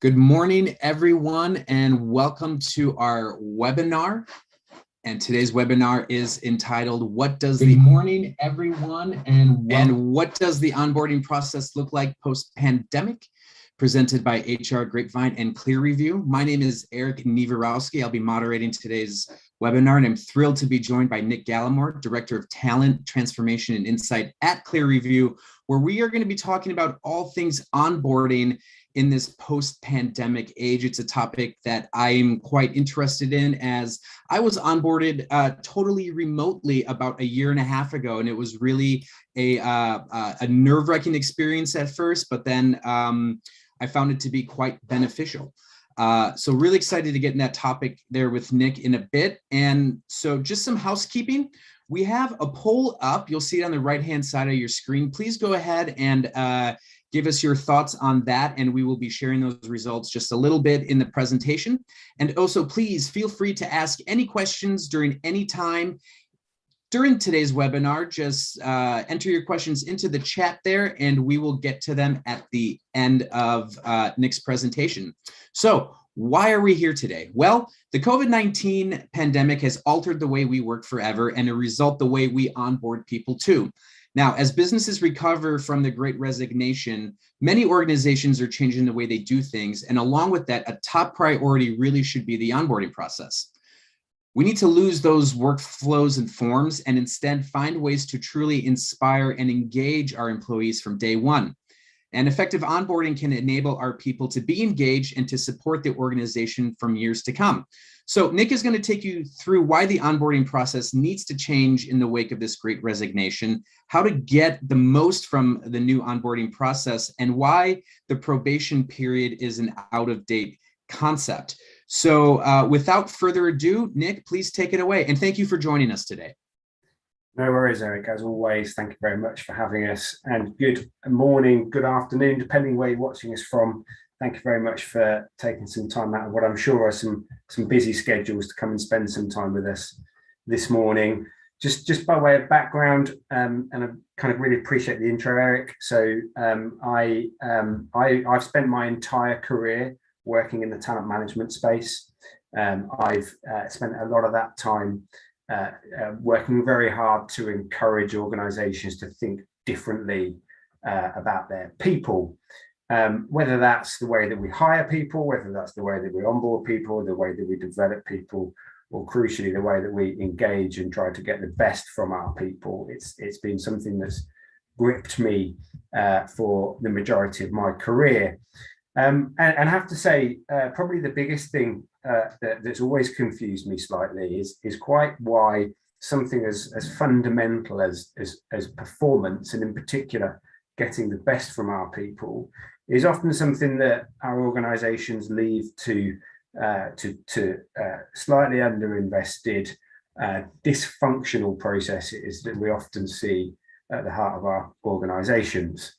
Good morning, everyone, and welcome to our webinar. And today's webinar is entitled, What Does the Morning, everyone, and what does the onboarding process look like post-pandemic? Presented by HR Grapevine and Clear Review. My name is Eric Niewarowski. I'll be moderating today's webinar, and I'm thrilled to be joined by Nick Gallimore, Director of Talent, Transformation, and Insight at Clear Review, where we are going to be talking about all things onboarding in this post-pandemic age. It's a topic that I'm quite interested in, as I was onboarded totally remotely about a year and a half ago, and it was really a nerve-wracking experience at first, but then I found it to be quite beneficial. So really excited to get in that topic there with Nick in a bit. And so just some housekeeping. We have a poll up. You'll see it on the right-hand side of your screen. Please go ahead and give us your thoughts on that, and we will be sharing those results just a little bit in the presentation. And also, please feel free to ask any questions during any time during today's webinar. Just enter your questions into the chat there, and we will get to them at the end of Nick's presentation. So why are we here today? Well, the COVID-19 pandemic has altered the way we work forever, and as a result, the way we onboard people too. Now, as businesses recover from the Great Resignation, many organizations are changing the way they do things. And along with that, a top priority really should be the onboarding process. We need to lose those workflows and forms and instead find ways to truly inspire and engage our employees from day one. And effective onboarding can enable our people to be engaged and to support the organization from years to come. So Nick is going to take you through why the onboarding process needs to change in the wake of this Great Resignation, how to get the most from the new onboarding process, and why the probation period is an out-of-date concept. So without further ado, Nick, please take it away. And thank you for joining us today. No worries, Eric. As always, thank you very much for having us, and good morning, good afternoon, depending where you're watching us from. Thank you very much for taking some time out of what I'm sure are some busy schedules to come and spend some time with us this morning. Just by way of background, and I kind of really appreciate the intro, Eric. So I've spent my entire career working in the talent management space. I've spent a lot of that time working very hard to encourage organizations to think differently about their people, whether that's the way that we hire people, whether that's the way that we onboard people, the way that we develop people, or crucially, the way that we engage and try to get the best from our people. It's been something that's gripped me for the majority of my career. And I have to say, probably the biggest thing that's always confused me slightly is quite why something as fundamental as performance, and in particular getting the best from our people, is often something that our organizations leave to slightly underinvested, dysfunctional processes that we often see at the heart of our organizations.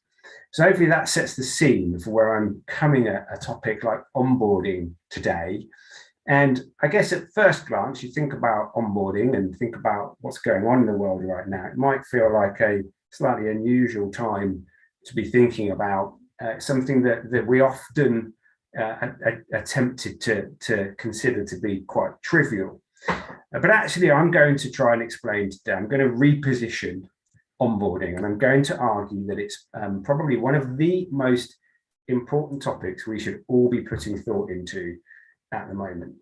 So hopefully that sets the scene for where I'm coming at a topic like onboarding today. And I guess at first glance, you think about onboarding and think about what's going on in the world right now. It might feel like a slightly unusual time to be thinking about something that we often attempted to consider to be quite trivial. But actually, I'm going to try and explain today, I'm going to reposition onboarding, and I'm going to argue that it's probably one of the most important topics we should all be putting thought into at the moment.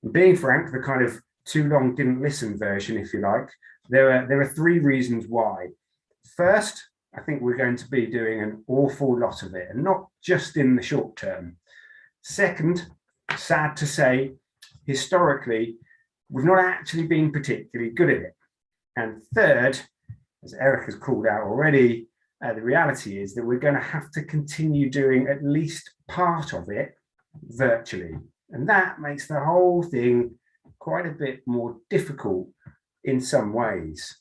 And being frank, the kind of too long didn't listen version, if you like, there are three reasons why. First, I think we're going to be doing an awful lot of it, and not just in the short term. Second, sad to say, historically, we've not actually been particularly good at it. And third, as Eric has called out already, the reality is that we're going to have to continue doing at least part of it virtually. And that makes the whole thing quite a bit more difficult in some ways.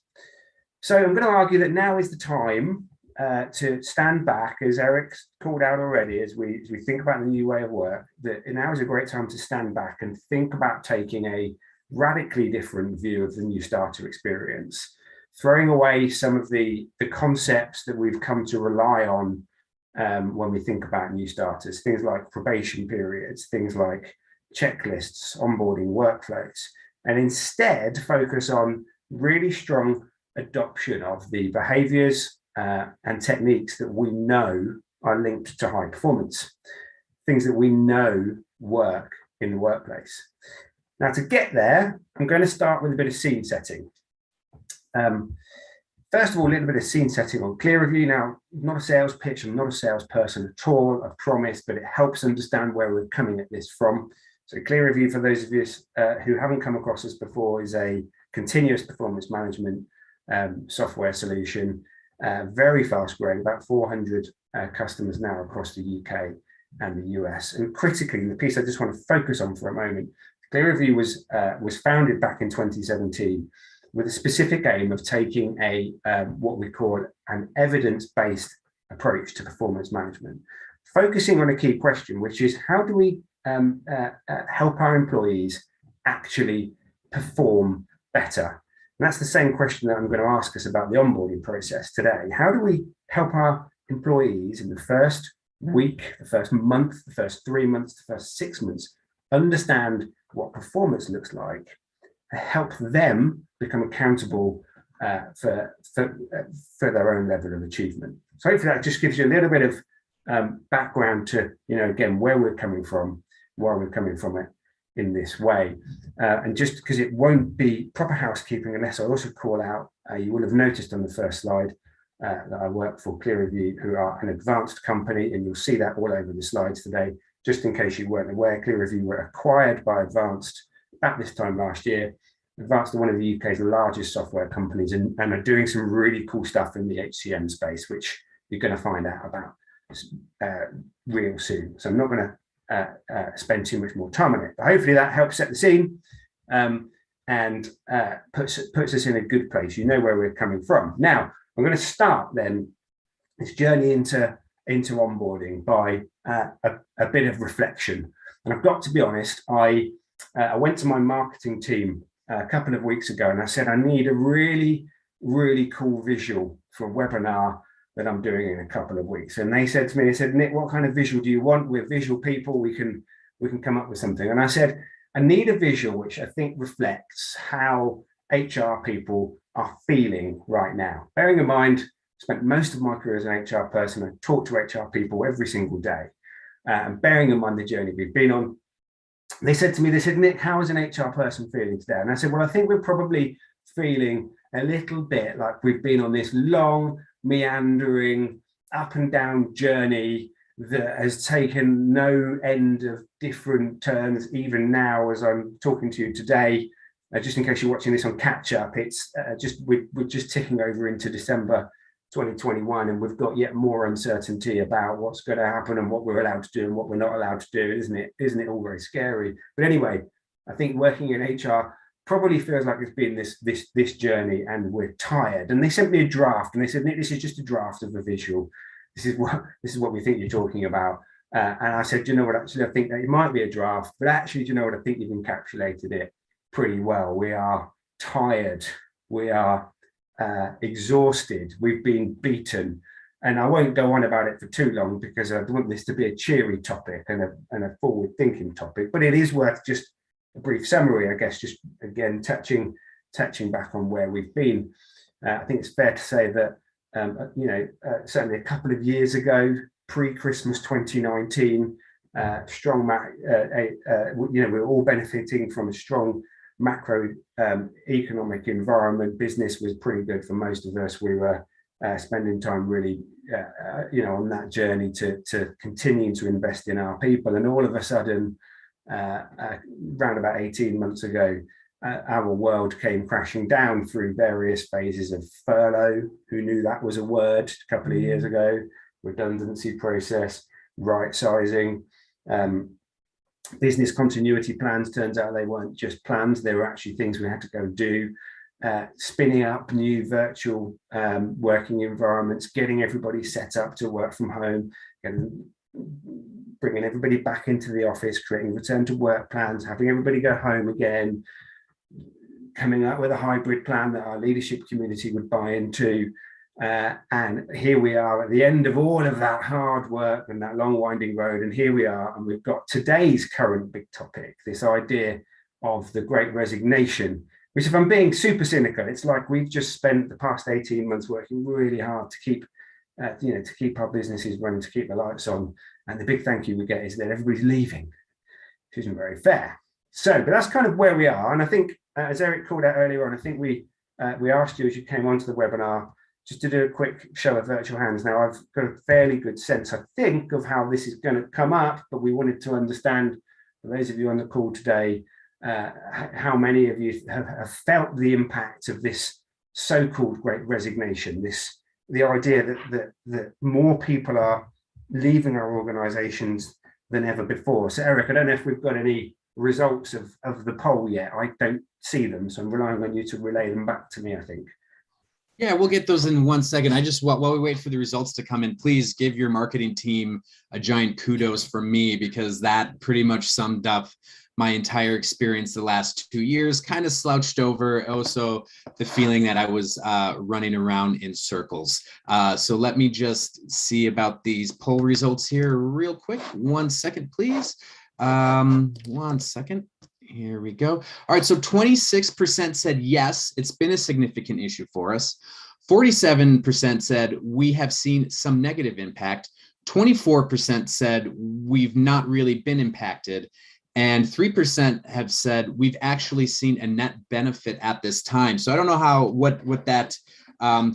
So I'm going to argue that now is the time to stand back, as Eric's called out already, as we think about the new way of work, that now is a great time to stand back and think about taking a radically different view of the new starter experience, throwing away some of the concepts that we've come to rely on when we think about new starters, things like probation periods, things like checklists, onboarding workflows, and instead focus on really strong adoption of the behaviors and techniques that we know are linked to high performance, things that we know work in the workplace. Now, to get there, I'm going to start with a bit of scene setting. First of all, a little bit of scene setting on Clear Review. Now, not a sales pitch, I'm not a salesperson at all, I promise, but it helps understand where we're coming at this from. So Clear Review, for those of you who haven't come across us before, is a continuous performance management software solution, very fast growing, about 400 customers now across the UK and the US. And critically, the piece I just want to focus on for a moment, Clear Review was founded back in 2017 with a specific aim of taking a what we call an evidence-based approach to performance management, focusing on a key question, which is how do we help our employees actually perform better? And that's the same question that I'm going to ask us about the onboarding process today. How do we help our employees in the first week, the first month, the first 3 months, the first 6 months, understand what performance looks like, help them become accountable for their own level of achievement. So hopefully that just gives you a little bit of background to, again, where we're coming from, why we're coming from it in this way. And just because it won't be proper housekeeping unless I also call out, you will have noticed on the first slide that I work for Clear Review, who are an advanced company, and you'll see that all over the slides today. Just in case you weren't aware, Clear Review were acquired by Advanced at this time last year. Advanced are one of the UK's largest software companies and are doing some really cool stuff in the HCM space, which you're going to find out about real soon. So I'm not going to spend too much more time on it, but hopefully that helps set the scene and puts us in a good place. You know where we're coming from. Now, I'm going to start then this journey into onboarding by a bit of reflection. And I've got to be honest, I went to my marketing team a couple of weeks ago and I said, I need a really, really cool visual for a webinar that I'm doing in a couple of weeks. And they said to me, Nick, what kind of visual do you want? We're visual people, we can come up with something. And I said, I need a visual which I think reflects how HR people are feeling right now. Bearing in mind, I spent most of my career as an HR person. I talk to HR people every single day. And bearing in mind the journey we've been on, they said to me, Nick, how is an HR person feeling today? And I said, well, I think we're probably feeling a little bit like we've been on this long, meandering, up and down journey that has taken no end of different turns, even now as I'm talking to you today. Just in case you're watching this on catch up, it's we're just ticking over into December 2021, and we've got yet more uncertainty about what's going to happen and what we're allowed to do and what we're not allowed to do, isn't it? Isn't it all very scary? But anyway, I think working in HR probably feels like it's been this journey, and we're tired. And they sent me a draft, and they said, Nick, this is just a draft of a visual. This is what we think you're talking about. And I said, do you know what? Actually, I think that it might be a draft, but actually, do you know what? I think you've encapsulated it pretty well. We are tired. We are exhausted. We've been beaten. And I won't go on about it for too long because I want this to be a cheery topic and a forward-thinking topic. But it is worth just a brief summary, I guess, just again touching back on where we've been. I think it's fair to say that certainly a couple of years ago, pre-Christmas 2019, we're all benefiting from a strong macro economic environment. Business was pretty good for most of us. We were spending time really, on that journey to continue to invest in our people. And all of a sudden, around about 18 months ago, our world came crashing down through various phases of furlough. Who knew that was a word a couple of years ago? Redundancy process, right sizing, business continuity plans. Turns out they weren't just plans, they were actually things we had to go do. Spinning up new virtual working environments, getting everybody set up to work from home, and bringing everybody back into the office, creating return to work plans, having everybody go home again, coming up with a hybrid plan that our leadership community would buy into, And here we are at the end of all of that hard work and that long winding road. And here we are, and we've got today's current big topic, this idea of the Great Resignation, which, if I'm being super cynical, it's like we've just spent the past 18 months working really hard to keep, to keep our businesses running, to keep the lights on. And the big thank you we get is that everybody's leaving, which isn't very fair. So, but that's kind of where we are. And I think, as Eric called out earlier on, I think we asked you as you came onto the webinar, just to do a quick show of virtual hands. Now, I've got a fairly good sense, I think, of how this is going to come up, but we wanted to understand, for those of you on the call today, how many of you have felt the impact of this so-called Great Resignation, the idea that more people are leaving our organizations than ever before. So, Eric, I don't know if we've got any results of the poll yet. I don't see them, so I'm relying on you to relay them back to me, I think. Yeah, we'll get those in 1 second. I just, while we wait for the results to come in, please give your marketing team a giant kudos from me, because that pretty much summed up my entire experience the last 2 years, kind of slouched over. Also, the feeling that I was running around in circles. So let me just see about these poll results here real quick. 1 second, please. 1 second. Here we go. All right, so 26% said yes, it's been a significant issue for us. 47% said we have seen some negative impact. 24% said we've not really been impacted. And 3% have said we've actually seen a net benefit at this time. So I don't know what that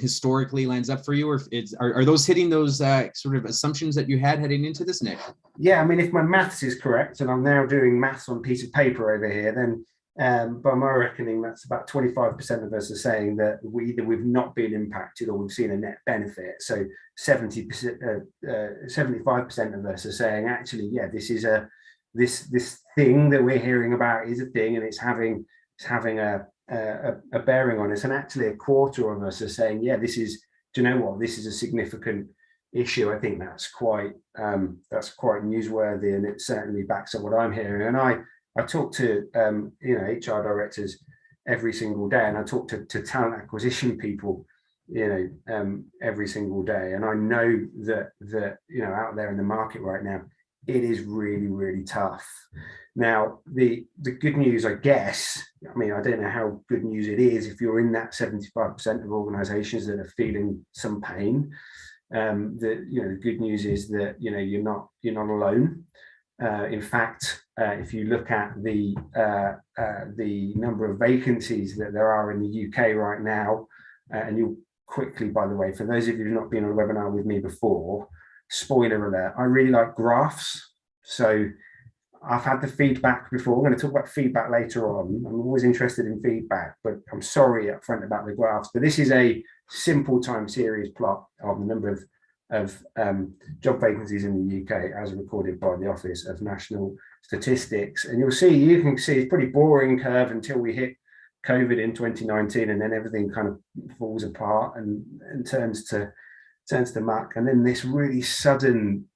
historically lines up for you, or if are those hitting those sort of assumptions that you had heading into this, Nick? Yeah, I mean, if my maths is correct, and I'm now doing maths on a piece of paper over here, then by my reckoning, that's about 25% of us are saying that either we've not been impacted or we've seen a net benefit. So 75% of us are saying, actually, yeah, this is this thing that we're hearing about is a thing, and it's having a bearing on us. And actually, a quarter of us are saying, yeah, this is, do you know what, this is a significant issue. I think that's quite newsworthy, and it certainly backs up what I'm hearing. And I talk to HR directors every single day, and I talk to talent acquisition people every single day, and I know that out there in the market right now, it is really, really tough. Now, the good news, I guess, I mean, I don't know how good news it is if you're in that 75% of organizations that are feeling some pain. The good news is that you're not alone. In fact, if you look at the number of vacancies that there are in the UK right now, and you'll quickly, by the way, for those of you who've not been on a webinar with me before, spoiler alert, I really like graphs. So I've had the feedback before. We're going to talk about feedback later on. I'm always interested in feedback, but I'm sorry up front about the graphs. But this is a simple time series plot of the number of job vacancies in the UK as recorded by the Office of National Statistics. And you can see it's a pretty boring curve until we hit COVID in 2019, and then everything kind of falls apart and turns to muck. And then this really sudden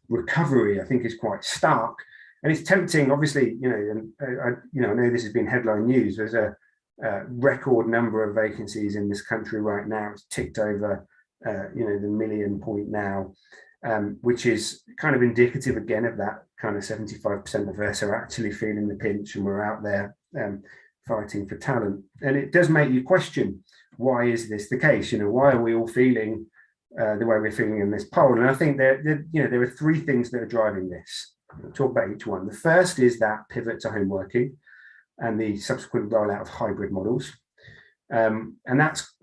recovery, I think, is quite stark. And it's tempting, obviously, and I know this has been headline news. There's a record number of vacancies in this country right now. It's ticked over the million point now, which is kind of indicative again of that kind of 75% of us are actually feeling the pinch, and we're out there fighting for talent. And it does make you question, why is this the case? Why are we all feeling the way we're feeling in this poll? And I think there are three things that are driving this. I'll talk about each one. The first is that pivot to home working and the subsequent rollout of hybrid models. And that's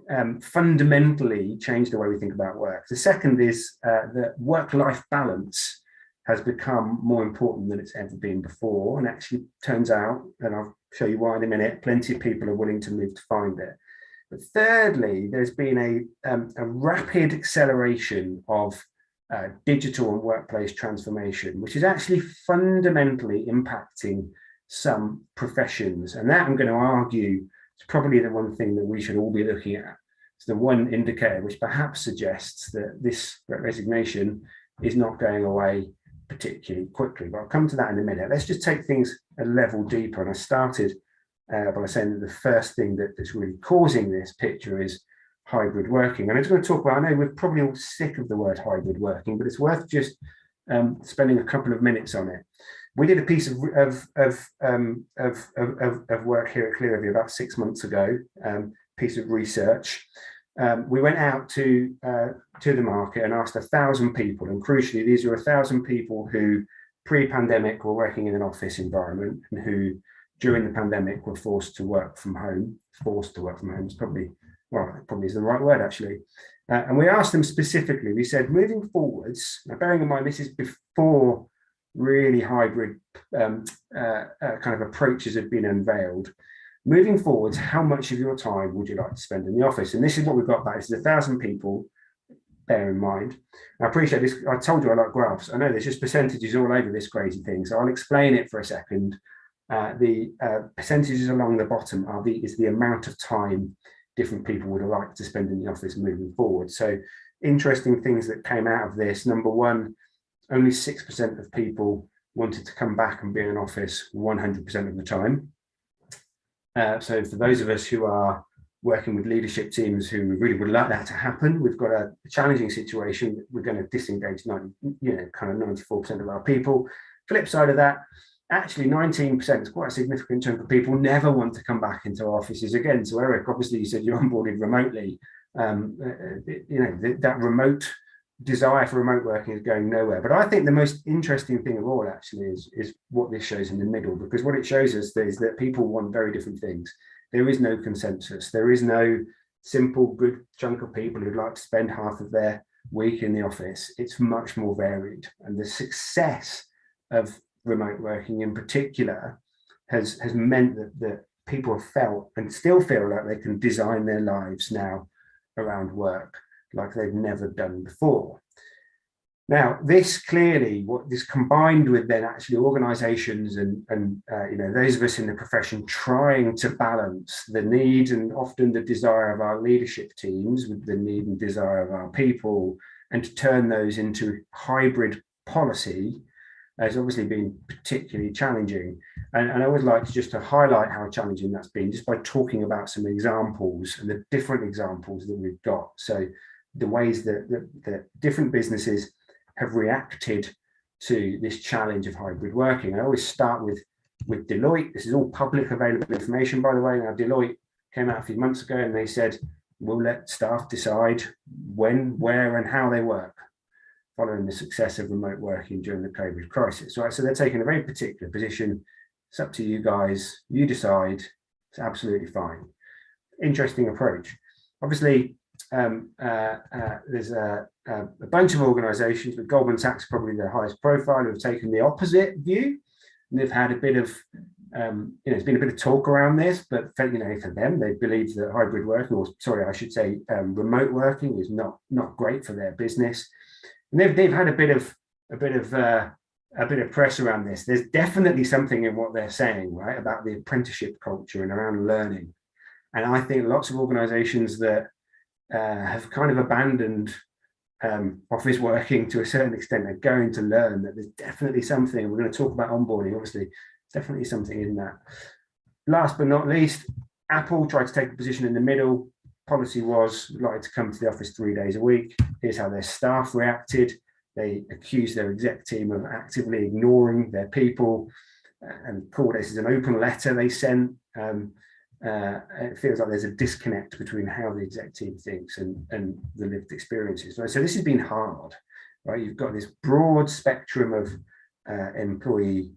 fundamentally changed the way we think about work. The second is that work-life balance has become more important than it's ever been before. And actually turns out, and I'll show you why in a minute, plenty of people are willing to move to find it. But thirdly, there's been a rapid acceleration of digital and workplace transformation, which is actually fundamentally impacting some professions. And that, I'm going to argue, is probably the one thing that we should all be looking at. It's the one indicator which perhaps suggests that this Great Resignation is not going away particularly quickly. But I'll come to that in a minute. Let's just take things a level deeper. And I started by saying that the first thing that's really causing this picture is hybrid working. And I'm just going to talk about, I know we're probably all sick of the word hybrid working, but it's worth just spending a couple of minutes on it. We did a piece of work here at Clearview about 6 months ago, piece of research. We went out to the market and asked 1,000 people, and crucially, these are 1,000 people who pre-pandemic were working in an office environment and who during the pandemic were forced to work from home. Forced to work from home is probably is the right word actually. And we asked them specifically, we said, moving forwards, now bearing in mind this is before really hybrid kind of approaches have been unveiled. Moving forwards, how much of your time would you like to spend in the office? And this is what we've got back. This is 1,000 people, bear in mind. I appreciate this. I told you I like graphs. I know there's just percentages all over this crazy thing. So I'll explain it for a second. The percentages along the bottom is the amount of time different people would like to spend in the office moving forward. So interesting things that came out of this. Number one, only 6% of people wanted to come back and be in an office 100% of the time. So for those of us who are working with leadership teams who really would like that to happen, we've got a challenging situation. We're going to disengage 94% of our people. Flip side of that, actually 19% is quite a significant chunk of people never want to come back into offices again. So Eric, obviously you said you're onboarded remotely. That remote desire for remote working is going nowhere. But I think the most interesting thing of all actually is what this shows in the middle, because what it shows us is that people want very different things. There is no consensus. There is no simple good chunk of people who'd like to spend half of their week in the office. It's much more varied. And the success of remote working in particular has meant that people have felt and still feel like they can design their lives now around work like they've never done before. Now, this clearly, what this combined with then actually organizations and those of us in the profession trying to balance the need and often the desire of our leadership teams with the need and desire of our people, and to turn those into hybrid policy has obviously been particularly challenging. And I would like to highlight how challenging that's been just by talking about some examples and the different examples that we've got. So the ways that different businesses have reacted to this challenge of hybrid working. I always start with Deloitte. This is all public available information, by the way. Now, Deloitte came out a few months ago and they said, we'll let staff decide when, where, and how they work, following the success of remote working during the COVID crisis. Right? So they're taking a very particular position. It's up to you guys. You decide. It's absolutely fine. Interesting approach. Obviously, there's a bunch of organizations, but Goldman Sachs probably the highest profile, who have taken the opposite view. And they've had a bit of, there's been a bit of talk around this, but for them, they believe that hybrid working, or sorry, I should say remote working is not great for their business. And they've had a bit of press around this. There's definitely something in what they're saying, right, about the apprenticeship culture and around learning. And I think lots of organizations that have kind of abandoned office working to a certain extent are going to learn that there's definitely something. We're going to talk about onboarding, obviously, definitely something in that. Last but not least, Apple tried to take a position in the middle. Policy was like to come to the office 3 days a week. Here's how their staff reacted. They accused their exec team of actively ignoring their people and called this as an open letter they sent. It feels like there's a disconnect between how the exec team thinks and the lived experiences. Right? So this has been hard, right? You've got this broad spectrum of employee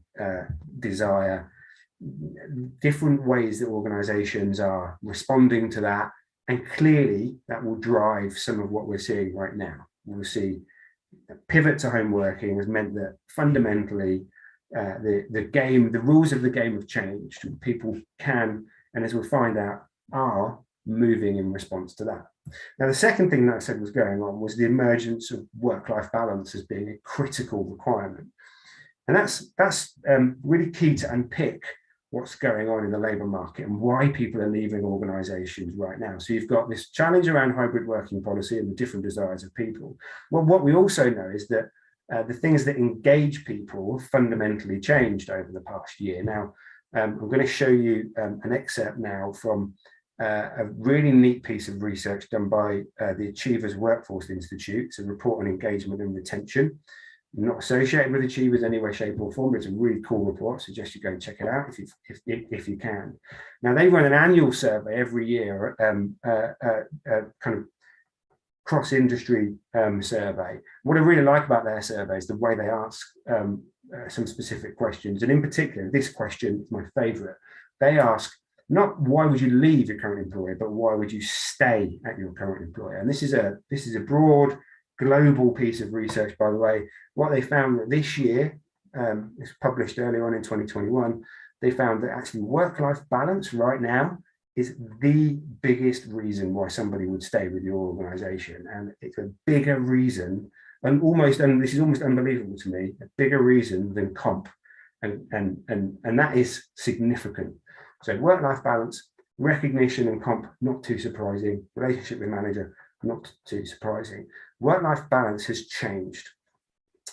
desire, different ways that organizations are responding to that. And clearly that will drive some of what we're seeing right now. We'll see a pivot to home working has meant that fundamentally the rules of the game have changed. People can, and as we'll find out, are moving in response to that. Now, the second thing that I said was going on was the emergence of work-life balance as being a critical requirement. And that's really key to unpick what's going on in the labour market and why people are leaving organisations right now. So you've got this challenge around hybrid working policy and the different desires of people. Well, what we also know is that the things that engage people fundamentally changed over the past year. Now, I'm going to show you an excerpt now from a really neat piece of research done by the Achievers Workforce Institute. It's a report on engagement and retention. Not associated with Achievers in any way, shape or form, but it's a really cool report. I suggest you go and check it out if you can. Now, they run an annual survey every year, kind of cross-industry survey. What I really like about their survey is the way they ask some specific questions. And in particular, this question is my favorite. They ask, not why would you leave your current employer, but why would you stay at your current employer? And this is a broad, global piece of research, by the way. What they found that this year, it's published earlier on in 2021, they found that actually work-life balance right now is the biggest reason why somebody would stay with your organization. And it's a bigger reason, and this is almost unbelievable to me, a bigger reason than comp. And that is significant. So work-life balance, recognition and comp, not too surprising. Relationship with manager, not too surprising. Work-life balance has changed.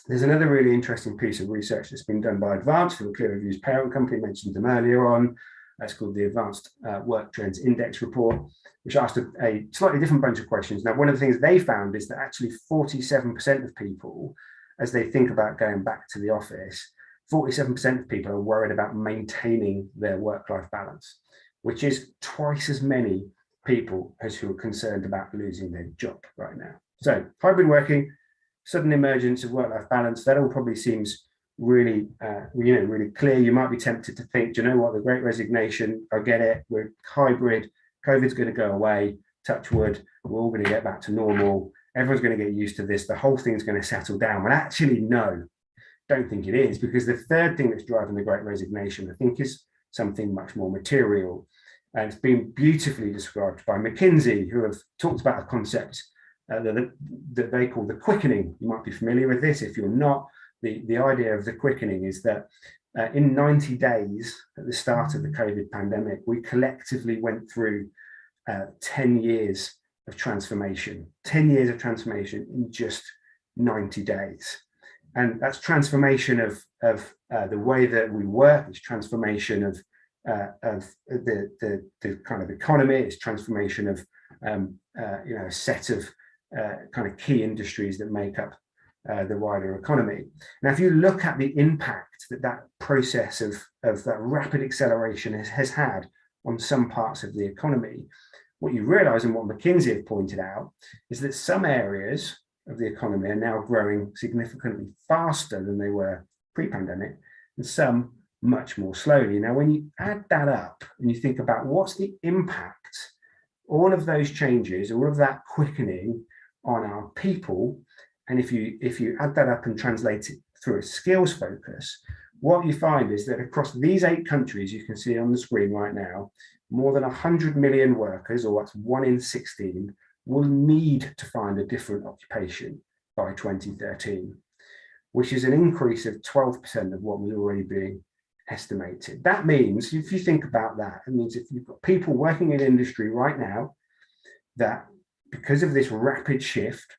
There's another really interesting piece of research that's been done by Advanced, who Clear Review's parent company, mentioned them earlier on. That's called the Advanced Work Trends Index Report, which asked a slightly different bunch of questions. Now, one of the things they found is that actually 47% of people, as they think about going back to the office, 47% of people are worried about maintaining their work-life balance, which is twice as many people as who are concerned about losing their job right now. So hybrid working, sudden emergence of work-life balance, that all probably seems really, really clear. You might be tempted to think, do you know what, the Great Resignation, I get it, we're hybrid, COVID's going to go away, touch wood, we're all going to get back to normal, everyone's going to get used to this, the whole thing's going to settle down. But actually, no, don't think it is, because the third thing that's driving the Great Resignation, I think, is something much more material. And it's been beautifully described by McKinsey, who have talked about a concept that they call the quickening. You might be familiar with this. If you're not, the idea of the quickening is that in 90 days at the start of the COVID pandemic, we collectively went through 10 years of transformation, 10 years of transformation in just 90 days. And that's transformation of the way that we work, it's transformation of the kind of economy, it's transformation of a set of kind of key industries that make up the wider economy. Now, if you look at the impact that process of that rapid acceleration has had on some parts of the economy, what you realize, and what McKinsey have pointed out, is that some areas of the economy are now growing significantly faster than they were pre-pandemic, and some much more slowly. Now, when you add that up and you think about what's the impact, all of those changes, all of that quickening on our people, and if you add that up and translate it through a skills focus, what you find is that across these 8 countries, you can see on the screen right now, more than 100 million workers, or that's 1 in 16, will need to find a different occupation by 2013, which is an increase of 12% of what was already being estimated. That means, if you think about that, it means if you've got people working in industry right now, that because of this rapid shift,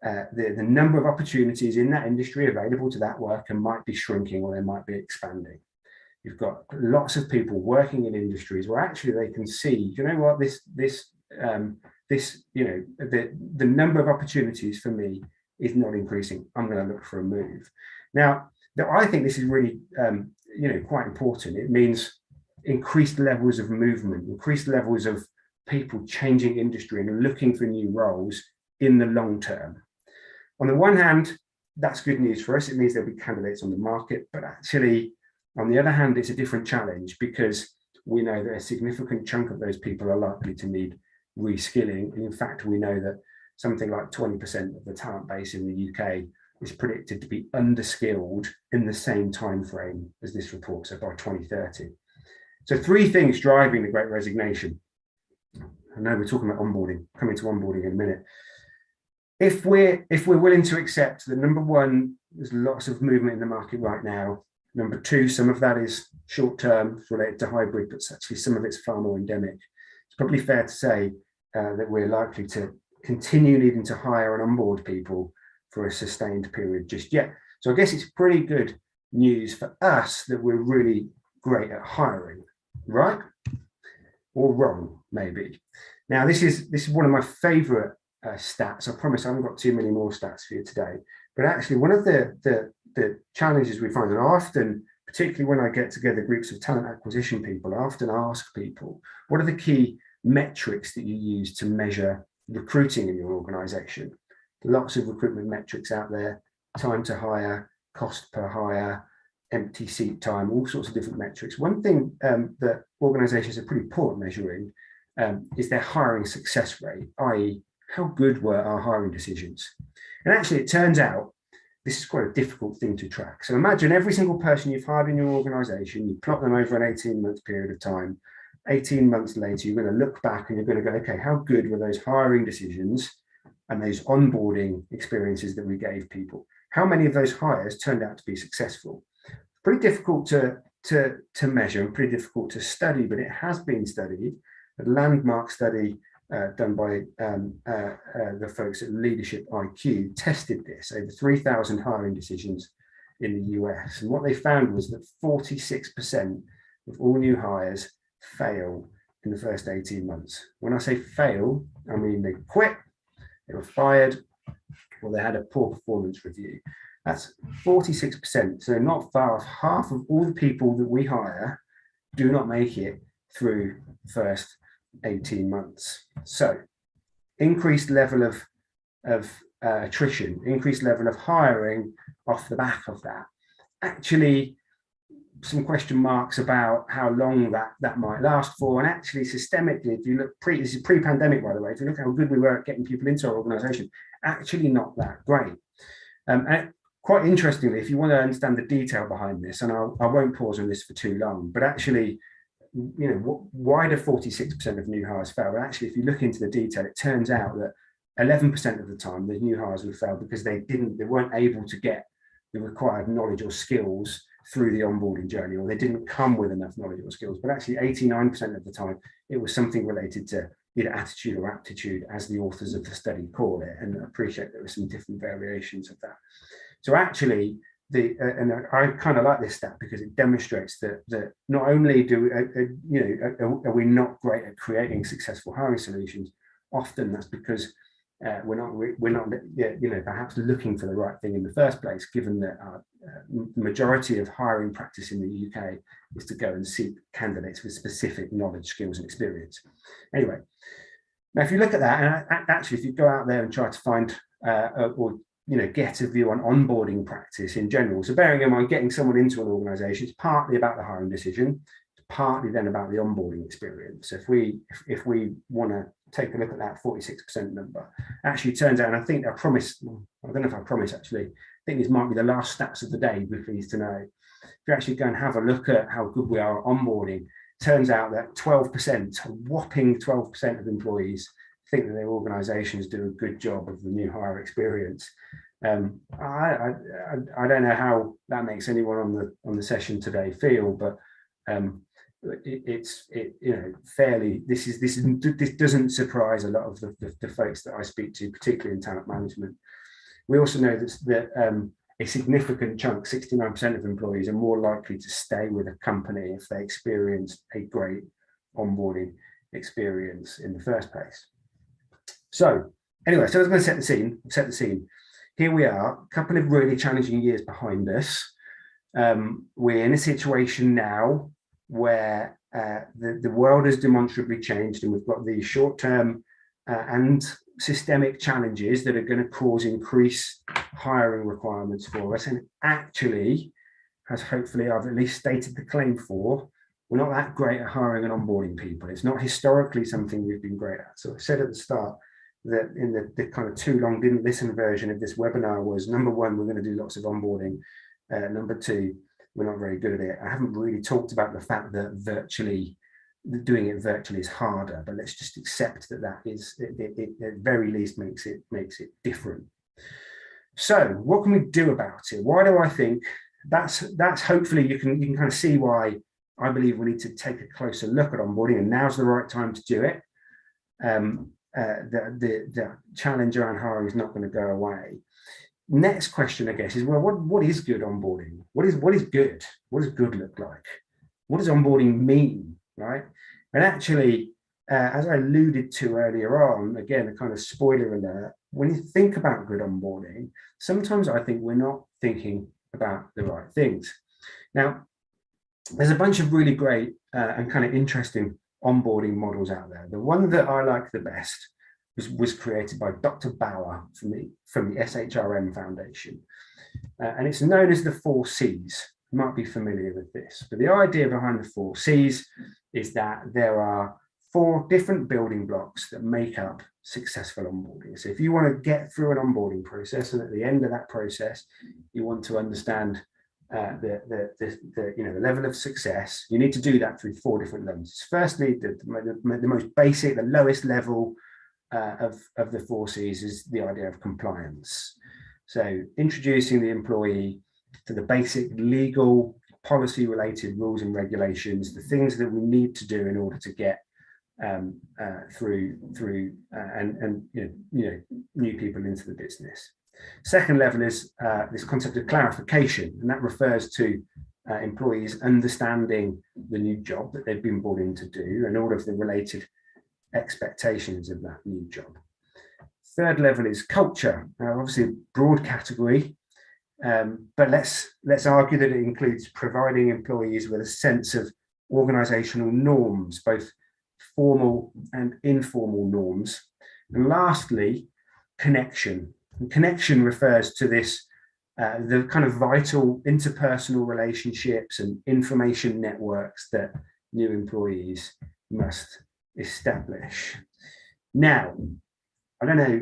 the number of opportunities in that industry available to that worker might be shrinking, or they might be expanding. You've got lots of people working in industries where actually they can see, you know what, the number of opportunities for me is not increasing. I'm going to look for a move. Now, I think this is really, quite important. It means increased levels of movement, increased levels of people changing industry and looking for new roles in the long term. On the one hand, that's good news for us. It means there'll be candidates on the market, but actually, on the other hand, it's a different challenge, because we know that a significant chunk of those people are likely to need reskilling. And in fact, we know that something like 20% of the talent base in the UK is predicted to be underskilled in the same time frame as this report, so by 2030. So 3 things driving the Great Resignation. I know we're talking about onboarding, coming to onboarding in a minute. If we're willing to accept that, number 1, there's lots of movement in the market right now. Number 2, some of that is short-term, it's related to hybrid, but actually some of it's far more endemic. It's probably fair to say that we're likely to continue needing to hire and onboard people for a sustained period just yet. So I guess it's pretty good news for us that we're really great at hiring, right? Or wrong, maybe. Now, this is one of my favorite stats. I promise I haven't got too many more stats for you today, but actually one of the challenges we find, and often, particularly when I get together groups of talent acquisition people, I often ask people, what are the key metrics that you use to measure recruiting in your organization? Lots of recruitment metrics out there: time to hire, cost per hire, empty seat time, all sorts of different metrics. One thing that organizations are pretty poor at measuring is their hiring success rate, i.e. how good were our hiring decisions? And actually, it turns out this is quite a difficult thing to track. So imagine every single person you've hired in your organization, you plot them over an 18-month period of time. 18 months later, you're going to look back and you're going to go, okay, how good were those hiring decisions and those onboarding experiences that we gave people? How many of those hires turned out to be successful? Pretty difficult to measure and pretty difficult to study, but it has been studied. A landmark study done by the folks at Leadership IQ tested this over 3,000 hiring decisions in the US. And what they found was that 46% of all new hires fail in the first 18 months. When I say fail, I mean they quit, they were fired, or they had a poor performance review. That's 46%. So not far off, half of all the people that we hire do not make it through the first 18 months. So increased level of attrition, increased level of hiring off the back of that. Actually, some question marks about how long that might last for. And actually, systemically, if you look this is pre-pandemic, by the way, if you look how good we were at getting people into our organization, actually not that great. And quite interestingly, if you want to understand the detail behind this, and I won't pause on this for too long, but actually, you know, why do 46% of new hires fail? Well, actually, if you look into the detail, it turns out that 11% of the time the new hires would fail because they weren't able to get the required knowledge or skills through the onboarding journey, or they didn't come with enough knowledge or skills. But actually 89% of the time it was something related to either attitude or aptitude, as the authors of the study call it. And I appreciate there are some different variations of that. So actually, and I kind of like this stat because it demonstrates that not only are we not great at creating successful hiring solutions, often that's because we're not perhaps looking for the right thing in the first place, given that the majority of hiring practice in the UK is to go and seek candidates with specific knowledge, skills, and experience. Anyway, now if you look at that, and actually if you go out there and try to find get a view on onboarding practice in general. So bearing in mind, getting someone into an organization is partly about the hiring decision, it's partly then about the onboarding experience. So if we want to take a look at that 46% number, actually turns out, and I think I don't know if I promise actually, I think this might be the last stats of the day, we're pleased to know. If you actually go and have a look at how good we are at onboarding, turns out that 12%, a whopping 12% of employees think that their organizations do a good job of the new hire experience. I don't know how that makes anyone on the session today feel, but it's fairly. This doesn't surprise a lot of the folks that I speak to, particularly in talent management. We also know that a significant chunk, 69% of employees, are more likely to stay with a company if they experience a great onboarding experience in the first place. So anyway, so I was going to set the scene. Here we are, a couple of really challenging years behind us. We're in a situation now where the world has demonstrably changed, and we've got these short-term and systemic challenges that are going to cause increased hiring requirements for us. And actually, as hopefully I've at least stated the claim for, we're not that great at hiring and onboarding people. It's not historically something we've been great at. So I said at the start that in the kind of too long didn't listen version of this webinar was, number one, we're going to do lots of onboarding. Number two, we're not very good at it. I haven't really talked about the fact that doing it virtually is harder, but let's just accept that is, it at very least makes it different. So what can we do about it? Why do I think that's hopefully you can kind of see why I believe we need to take a closer look at onboarding, and now's the right time to do it. The challenge around hiring is not going to go away. Next question, I guess, is, well, what is good onboarding? What is good? What does good look like? what does onboarding mean, right? And actually, as I alluded to earlier on, again, a kind of spoiler alert, when you think about good onboarding, sometimes I think we're not thinking about the right things. Now, there's a bunch of really great and kind of interesting onboarding models out there. The one that I like the best was created by Dr. Bauer from the SHRM Foundation. And it's known as the 4 C's. You might be familiar with this, but the idea behind the 4 C's is that there are 4 different building blocks that make up successful onboarding. So if you want to get through an onboarding process, and at the end of that process, you want to understand the level of success, you need to do that through 4 different lenses. Firstly, the most basic, the lowest level of the 4 C's is the idea of compliance. So introducing the employee to the basic legal, policy-related rules and regulations, the things that we need to do in order to get through new people into the business. Second level is this concept of clarification, and that refers to employees understanding the new job that they've been brought in to do and all of the related expectations of that new job. Third level is culture. Obviously a broad category, but let's argue that it includes providing employees with a sense of organizational norms, both formal and informal norms. And lastly, connection. And connection refers to this, the kind of vital interpersonal relationships and information networks that new employees must establish. Now, I don't know,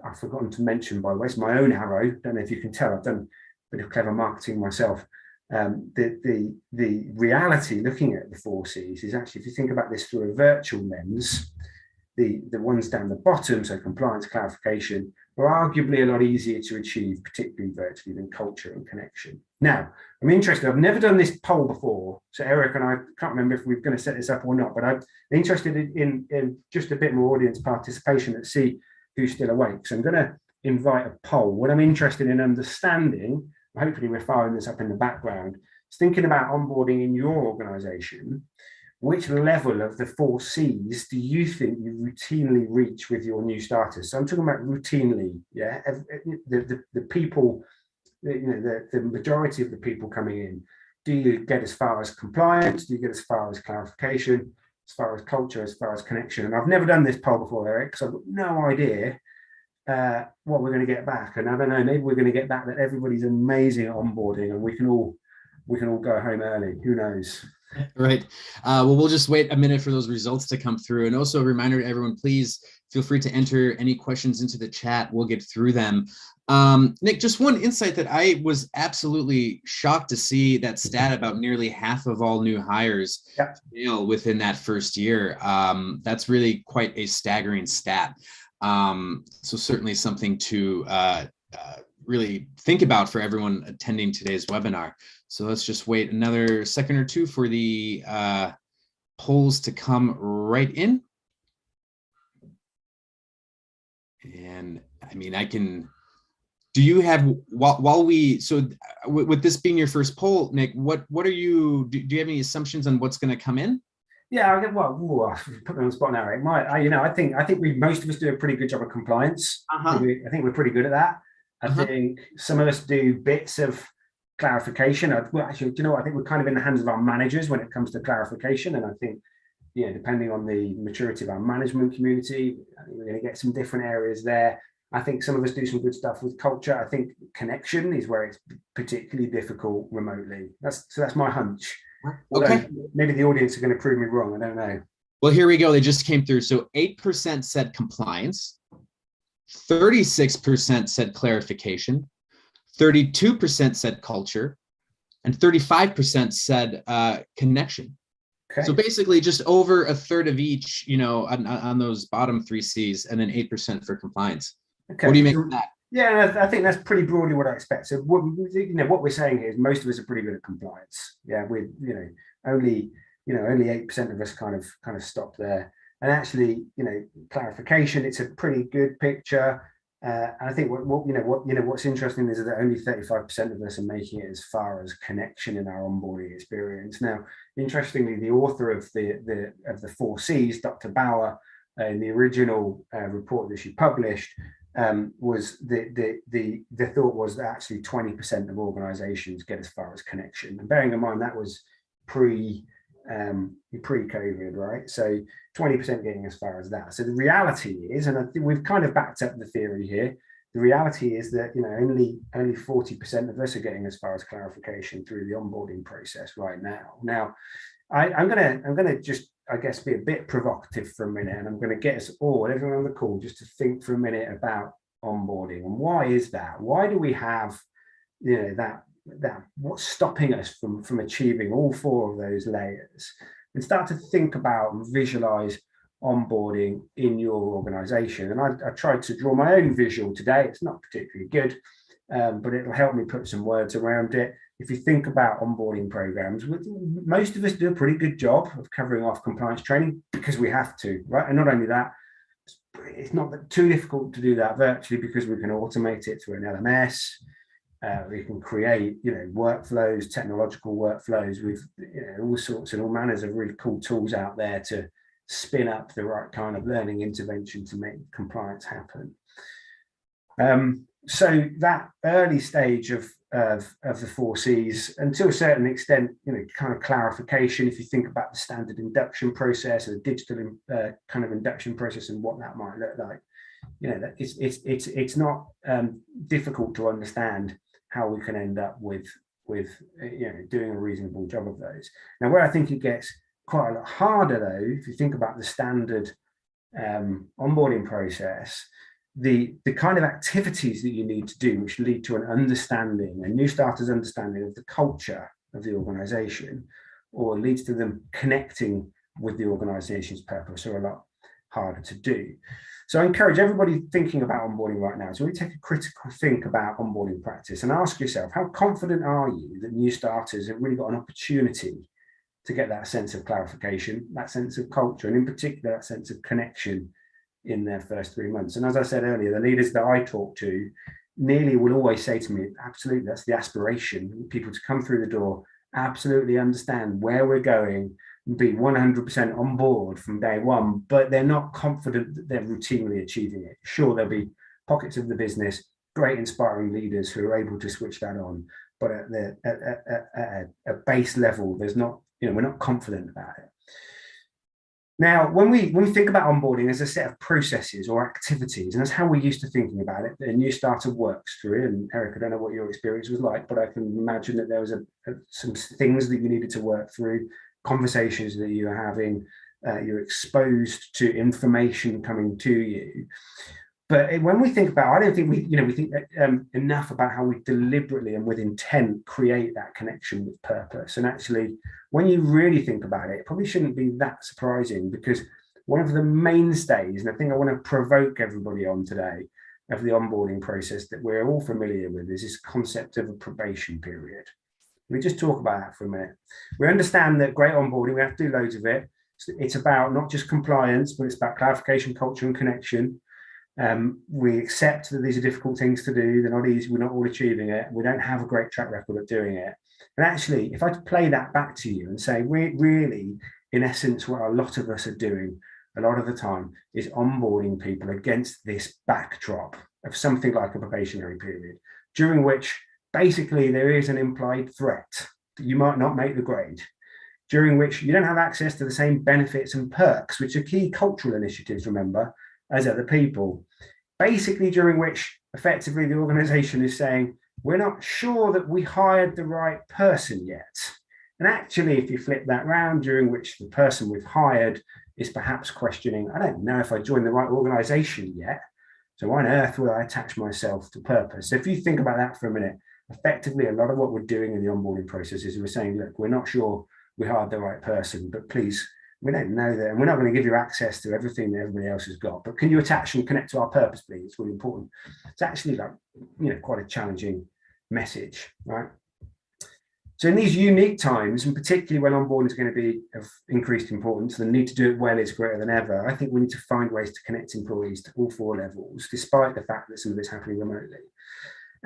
I've forgotten to mention, by the way, it's my own arrow. Don't know if you can tell, I've done a bit of clever marketing myself. The reality looking at the 4 C's is actually, if you think about this through a virtual lens, the ones down the bottom, so compliance, clarification, are arguably a lot easier to achieve, particularly virtually, than culture and connection. Now, I'm interested, I've never done this poll before, so Eric and I can't remember if we're going to set this up or not, but I'm interested in just a bit more audience participation and see who's still awake. So I'm going to invite a poll. What I'm interested in understanding, hopefully we're firing this up in the background, is thinking about onboarding in your organization. Which level of the 4 C's do you think you routinely reach with your new starters? So I'm talking about routinely, yeah. The people, the majority of the people coming in, do you get as far as compliance? Do you get as far as clarification, as far as culture, as far as connection? And I've never done this poll before, Eric, so I've got no idea what we're going to get back. And I don't know, maybe we're going to get back that everybody's amazing at onboarding and we can all go home early. Who knows? Right. Well, we'll just wait a minute for those results to come through. And also a reminder to everyone, please feel free to enter any questions into the chat. We'll get through them. Nick, just one insight that I was absolutely shocked to see, that stat about nearly half of all new hires fail within that first year. That's really quite a staggering stat. So certainly something to really think about for everyone attending today's webinar. So let's just wait another second or two for the polls to come right in. And I mean, do you have, while we, so with this being your first poll, Nick, what are you, do you have any assumptions on what's going to come in? Yeah, I get, well, put me on the spot now, Eric. I think most of us do a pretty good job of compliance. I think we're pretty good at that. I think some of us do bits of clarification. Well, actually, do you know what? I think we're kind of in the hands of our managers when it comes to clarification. And I think, depending on the maturity of our management community, I think we're going to get some different areas there. I think some of us do some good stuff with culture. I think connection is where it's particularly difficult remotely. That's my hunch. Okay. Maybe the audience are going to prove me wrong. I don't know. Well, here we go. They just came through. So 8% said compliance, 36% said clarification, 32% said culture, and 35% said connection. Okay. So basically just over a third of each, on those bottom 3 C's, and then 8% for compliance. Okay. What do you make of that? Yeah, I think that's pretty broadly what I expect. So what we're saying here is most of us are pretty good at compliance. Yeah, we're only 8% of us kind of stop there. And actually, clarification, it's a pretty good picture. And I think what's interesting is that only 35% of us are making it as far as connection in our onboarding experience. Now, interestingly, the author of the 4Cs, Dr. Bauer, in the original report that she published, was the thought was that actually 20% of organizations get as far as connection. And bearing in mind that was pre-COVID, right? So 20% getting as far as that. So the reality is, and I think we've kind of backed up the theory here, the reality is that only 40% of us are getting as far as clarification through the onboarding process right now. Now, I'm gonna just, I guess, be a bit provocative for a minute, and I'm gonna get us all, everyone on the call, just to think for a minute about onboarding and why is that? Why do we have that what's stopping us from achieving all four of those layers, and start to think about and visualize onboarding in your organization. And I tried to draw my own visual today. It's not particularly good, but it'll help me put some words around it. If you think about onboarding programs, most of us do a pretty good job of covering off compliance training because we have to, right? And not only that, it's not too difficult to do that virtually because we can automate it through an LMS. We can create, workflows, technological workflows with all sorts and all manners of really cool tools out there to spin up the right kind of learning intervention to make compliance happen. So that early stage of the 4Cs, and to a certain extent, kind of clarification. If you think about the standard induction process or the digital kind of induction process and what that might look like, that it's not difficult to understand how we can end up with doing a reasonable job of those. Now, where I think it gets quite a lot harder, though, if you think about the standard onboarding process, the kind of activities that you need to do, which lead to an understanding, a new starter's understanding of the culture of the organization, or leads to them connecting with the organization's purpose, are a lot harder to do. So I encourage everybody thinking about onboarding right now to really take a critical think about onboarding practice and ask yourself, how confident are you that new starters have really got an opportunity to get that sense of clarification, that sense of culture, and in particular, that sense of connection in their first 3 months? And as I said earlier, the leaders that I talk to nearly will always say to me, absolutely, that's the aspiration, people to come through the door, absolutely understand where we're going, be 100% on board from day one, but they're not confident that they're routinely achieving it. Sure, there'll be pockets of the business, great inspiring leaders who are able to switch that on, but at a base level, there's not, we're not confident about it. Now, when we think about onboarding as a set of processes or activities, and that's how we're used to thinking about it, a new starter works through. And Eric, I don't know what your experience was like, but I can imagine that there was some things that you needed to work through, conversations that you were having, you're exposed to information coming to you. But when we think about, I don't think we think enough about how we deliberately and with intent create that connection with purpose. And actually, when you really think about it, it probably shouldn't be that surprising, because one of the mainstays, and I think I want to provoke everybody on today, of the onboarding process that we're all familiar with, is this concept of a probation period. Let me just talk about that for a minute. We understand that great onboarding, we have to do loads of it. It's about not just compliance, but it's about clarification, culture, and connection. We accept that these are difficult things to do. They're not easy. We're not all achieving it. We don't have a great track record of doing it. And actually, if I play that back to you and say, really, in essence, what a lot of us are doing a lot of the time is onboarding people against this backdrop of something like a probationary period, during which basically there is an implied threat that you might not make the grade, during which you don't have access to the same benefits and perks, which are key cultural initiatives, remember, as other people. Basically, during which effectively the organization is saying, we're not sure that we hired the right person yet. And actually, if you flip that round, during which the person we've hired is perhaps questioning, I don't know if I joined the right organization yet, so why on earth would I attach myself to purpose? So if you think about that for a minute, effectively, a lot of what we're doing in the onboarding process is we're saying, look, we're not sure we hired the right person, but please, we don't know that, and we're not going to give you access to everything that everybody else has got, but can you attach and connect to our purpose, please? It's really important. It's actually quite a challenging message, right? So in these unique times, and particularly when onboarding is going to be of increased importance, the need to do it well is greater than ever. I think we need to find ways to connect employees to all 4 levels, despite the fact that some of it's happening remotely.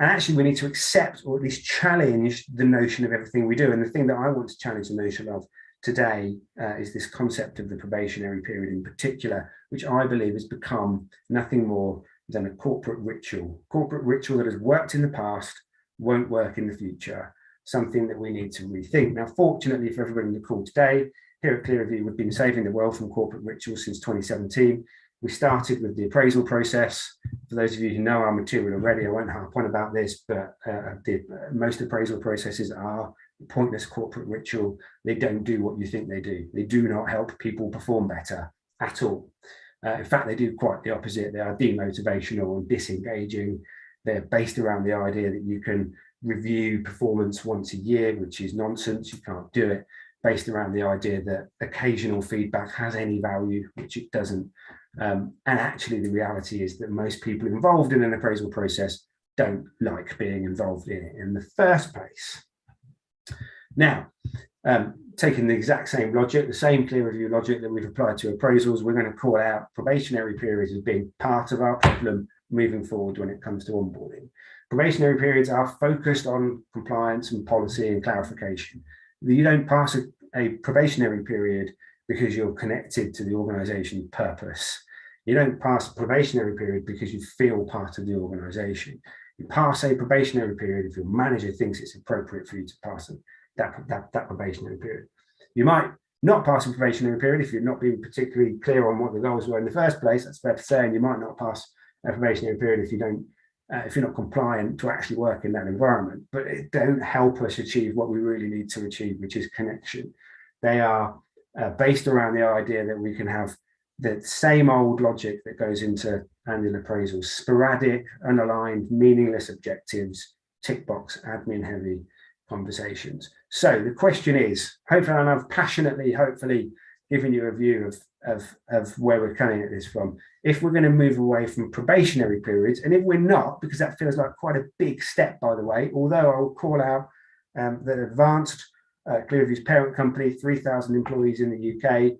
And actually, we need to accept, or at least challenge, the notion of everything we do. And the thing that I want to challenge the notion of today is this concept of the probationary period in particular, which I believe has become nothing more than a corporate ritual that has worked in the past, won't work in the future. Something that we need to rethink. Now, fortunately for everybody in the call today, here at Clearview, we've been saving the world from corporate rituals since 2017. We started with the appraisal process. For those of you who know our material already, I won't harp on about this, but most appraisal processes are a pointless corporate ritual. They don't do what you think they do. They do not help people perform better at all. In fact, they do quite the opposite. They are demotivational and disengaging. They're based around the idea that you can review performance once a year, which is nonsense. You can't do it. Based around the idea that occasional feedback has any value, which it doesn't. And actually, the reality is that most people involved in an appraisal process don't like being involved in it in the first place. Now, taking the exact same logic, the same Clearview logic that we've applied to appraisals, we're going to call out probationary periods as being part of our problem moving forward when it comes to onboarding. Probationary periods are focused on compliance and policy and clarification. You don't pass a probationary period because you're connected to the organization's purpose. You don't pass a probationary period because you feel part of the organization. You pass a probationary period if your manager thinks it's appropriate for you to pass that probationary period. You might not pass a probationary period if you're not being particularly clear on what the goals were in the first place. That's fair to say, and you might not pass a probationary period if you don't if you're not compliant to actually work in that environment, but it don't help us achieve what we really need to achieve, which is connection. They are based around the idea that we can have the same old logic that goes into annual appraisals: sporadic, unaligned, meaningless objectives, tick box, admin heavy conversations. So the question is, hopefully, and I've passionately, hopefully, given you a view of where we're coming at this from. If we're going to move away from probationary periods, and if we're not, because that feels like quite a big step, by the way, although I will call out that Advanced, Clearview's parent company, 3,000 employees in the UK,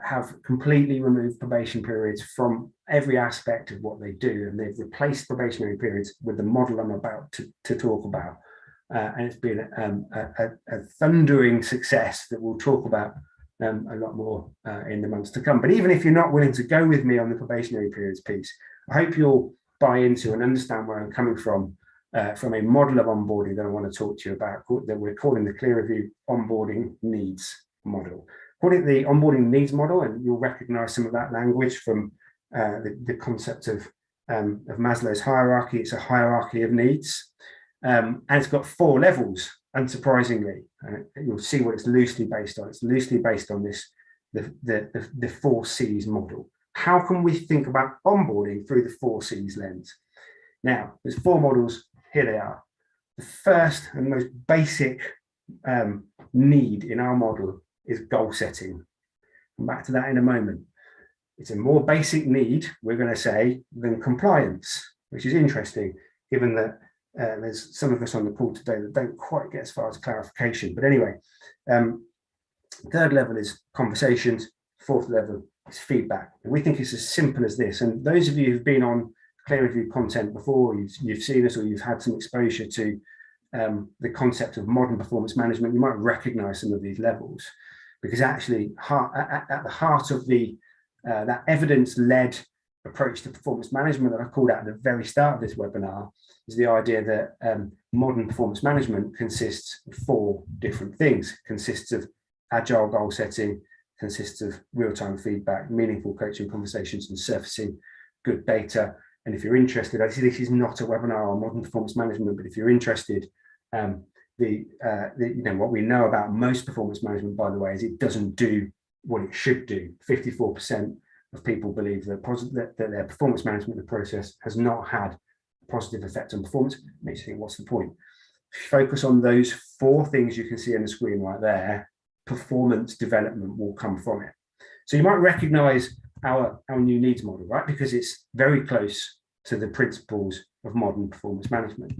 have completely removed probation periods from every aspect of what they do, and they've replaced probationary periods with the model I'm about to talk about. And it's been a thundering success that we'll talk about a lot more in the months to come. But even if you're not willing to go with me on the probationary periods piece, I hope you'll buy into and understand where I'm coming from a model of onboarding that I want to talk to you about, that we're calling the Clearview onboarding needs model. Call it the onboarding needs model, and you'll recognize some of that language from the concept of Maslow's hierarchy. It's a hierarchy of needs, and it's got 4 levels. Unsurprisingly, you'll see what it's loosely based on. It's loosely based on this, the 4 C's model. How can we think about onboarding through the 4 C's lens? Now, there's 4 models. Here they are. The first and most basic need in our model is goal setting. Come back to that in a moment. It's a more basic need, we're going to say, than compliance, which is interesting, given that there's some of us on the call today that don't quite get as far as clarification. But anyway, 3rd level is conversations, 4th level is feedback. And we think it's as simple as this. And those of you who've been on Clearview content before, you've seen us, or you've had some exposure to the concept of modern performance management, you might recognize some of these levels, because actually at the heart of that evidence-led approach to performance management that I called out at the very start of this webinar is the idea that modern performance management consists of 4 different things. It consists of agile goal setting, consists of real-time feedback, meaningful coaching conversations, and surfacing good data. And if you're interested, I see this is not a webinar on modern performance management, but if you're interested, what we know about most performance management, by the way, is it doesn't do what it should do. 54% of people believe that their performance management process has not had a positive effect on performance. Makes you think, what's the point? Focus on those 4 things you can see on the screen right there. Performance development will come from it. So you might recognize our new needs model, right? Because it's very close to the principles of modern performance management.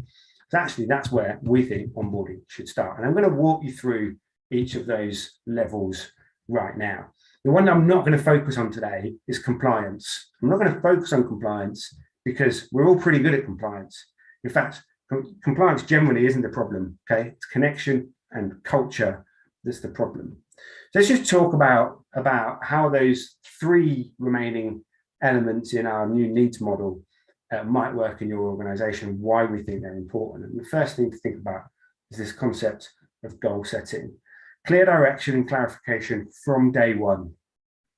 So actually, that's where we think onboarding should start. And I'm going to walk you through each of those levels right now. The one I'm not going to focus on today is compliance. I'm not going to focus on compliance because we're all pretty good at compliance. In fact, compliance generally isn't the problem, okay? It's connection and culture that's the problem. So let's just talk about how those three remaining elements in our new needs model might work in your organization, why we think they're important. And the first thing to think about is this concept of goal setting. Clear direction and clarification from day one.